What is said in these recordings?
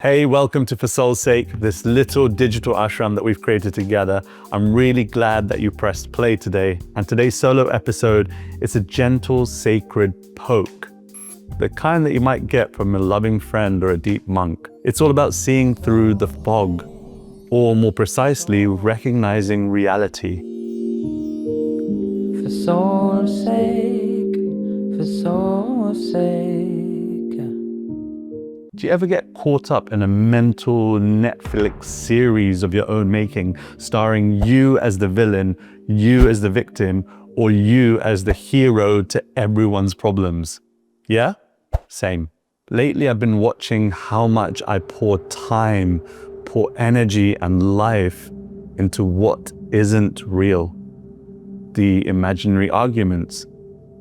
Hey, welcome to For Soul's Sake, this little digital ashram that we've created together. I'm really glad that you pressed play today. And today's solo episode is a gentle, sacred poke, the kind that you might get from a loving friend or a deep monk. It's all about seeing through the fog, or more precisely, recognizing reality. For soul's sake, for soul's sake. Do you ever get caught up in a mental Netflix series of your own making, starring you as the villain, you as the victim, or you as the hero to everyone's problems? Yeah? Same. Lately, I've been watching how much I pour time, pour energy and life into what isn't real. The imaginary arguments,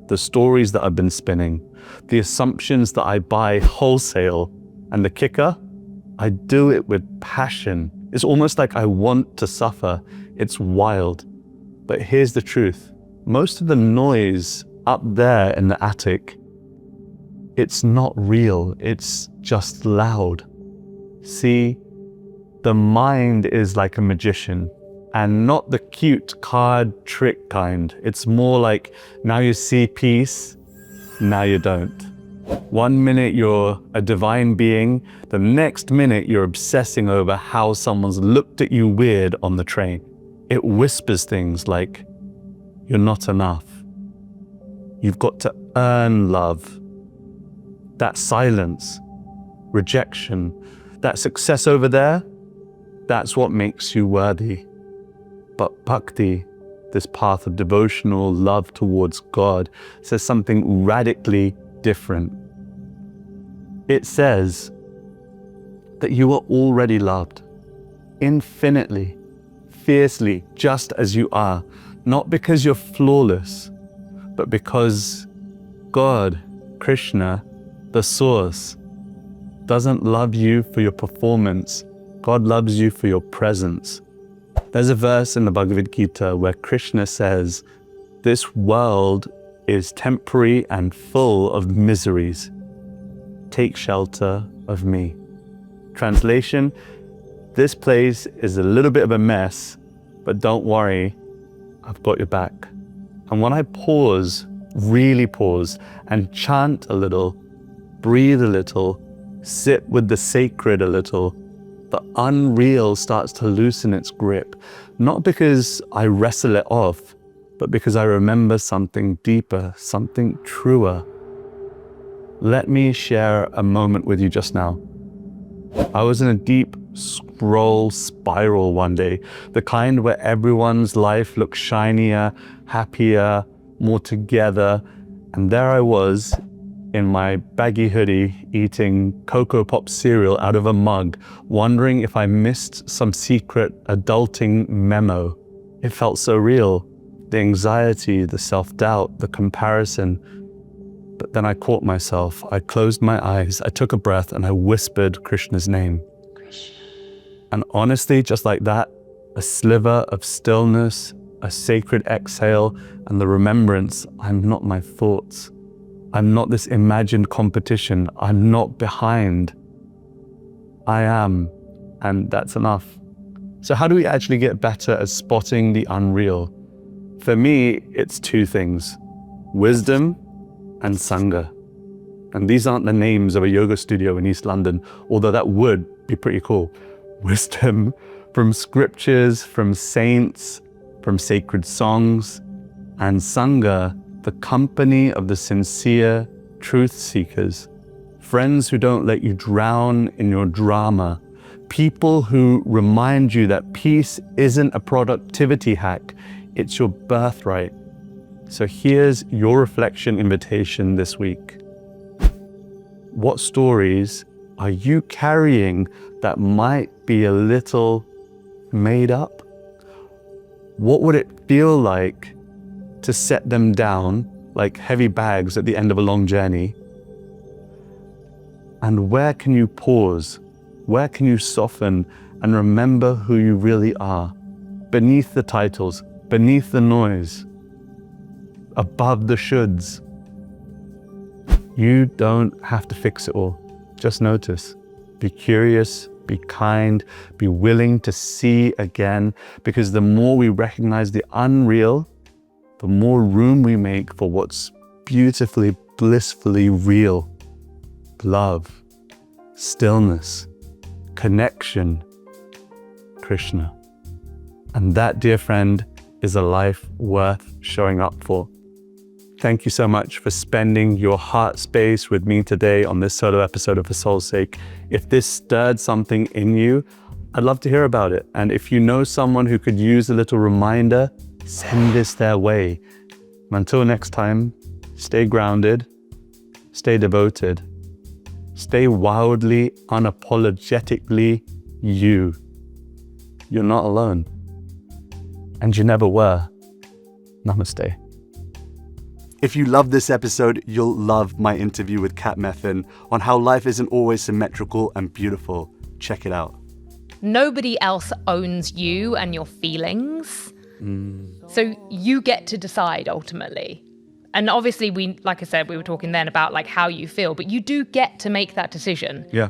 the stories that I've been spinning, the assumptions that I buy wholesale. And the kicker, I do it with passion. It's almost like I want to suffer. It's wild. But here's the truth. Most of the noise up there in the attic, it's not real. It's just loud. See, the mind is like a magician, and not the cute card trick kind. It's more like, now you see peace, now you don't. 1 minute you're a divine being, the next minute you're obsessing over how someone's looked at you weird on the train. It whispers things like, you're not enough. You've got to earn love. That silence, rejection, that success over there, that's what makes you worthy. But Bhakti, this path of devotional love towards God, says something radically different. It says that you are already loved, infinitely, fiercely, just as you are, not because you're flawless, but because God, Krishna, the source, doesn't love you for your performance. God loves you for your presence. There's a verse in the Bhagavad Gita where Krishna says, this world is temporary and full of miseries. Take shelter of me. Translation, this place is a little bit of a mess, but don't worry, I've got your back. And when I pause, really pause, and chant a little, breathe a little, sit with the sacred a little, the unreal starts to loosen its grip, not because I wrestle it off, but because I remember something deeper, something truer. Let me share a moment with you just now. I was in a deep scroll spiral one day, the kind where everyone's life looked shinier, happier, more together, and there I was in my baggy hoodie eating Cocoa Pop cereal out of a mug, wondering if I missed some secret adulting memo. It felt so real. The anxiety, the self-doubt, the comparison. But then I caught myself. I closed my eyes, I took a breath, and I whispered Krishna's name. Krishna. And honestly, just like that, a sliver of stillness, a sacred exhale, and the remembrance, I'm not my thoughts. I'm not this imagined competition. I'm not behind. I am, and that's enough. So how do we actually get better at spotting the unreal? For me, it's two things: wisdom and Sangha. And these aren't the names of a yoga studio in East London, although that would be pretty cool. Wisdom from scriptures, from saints, from sacred songs, and Sangha, the company of the sincere truth seekers, friends who don't let you drown in your drama, people who remind you that peace isn't a productivity hack, it's your birthright. So here's your reflection invitation this week. What stories are you carrying that might be a little made up? What would it feel like to set them down like heavy bags at the end of a long journey? And where can you pause? Where can you soften and remember who you really are? Beneath the titles, beneath the noise, above the shoulds. You don't have to fix it all. Just notice. Be curious, be kind, be willing to see again, because the more we recognize the unreal, the more room we make for what's beautifully, blissfully real. Love, stillness, connection, Krishna. And that, dear friend, is a life worth showing up for. Thank you so much for spending your heart space with me today on this solo episode of For Soul's Sake. If this stirred something in you, I'd love to hear about it. And if you know someone who could use a little reminder, send this their way. Until next time, stay grounded, stay devoted, stay wildly, unapologetically you. You're not alone. And you never were. Namaste. If you love this episode, you'll love my interview with Kat Methin on how life isn't always symmetrical and beautiful. Check it out. Nobody else owns you and your feelings. So you get to decide ultimately. And obviously, like I said, we were talking then about like how you feel, but you do get to make that decision. Yeah.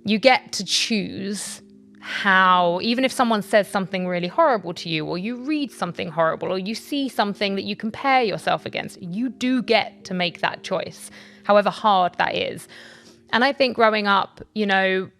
You get to choose how, even if someone says something really horrible to you, or you read something horrible, or you see something that you compare yourself against, you do get to make that choice, however hard that is. And I think growing up, you know,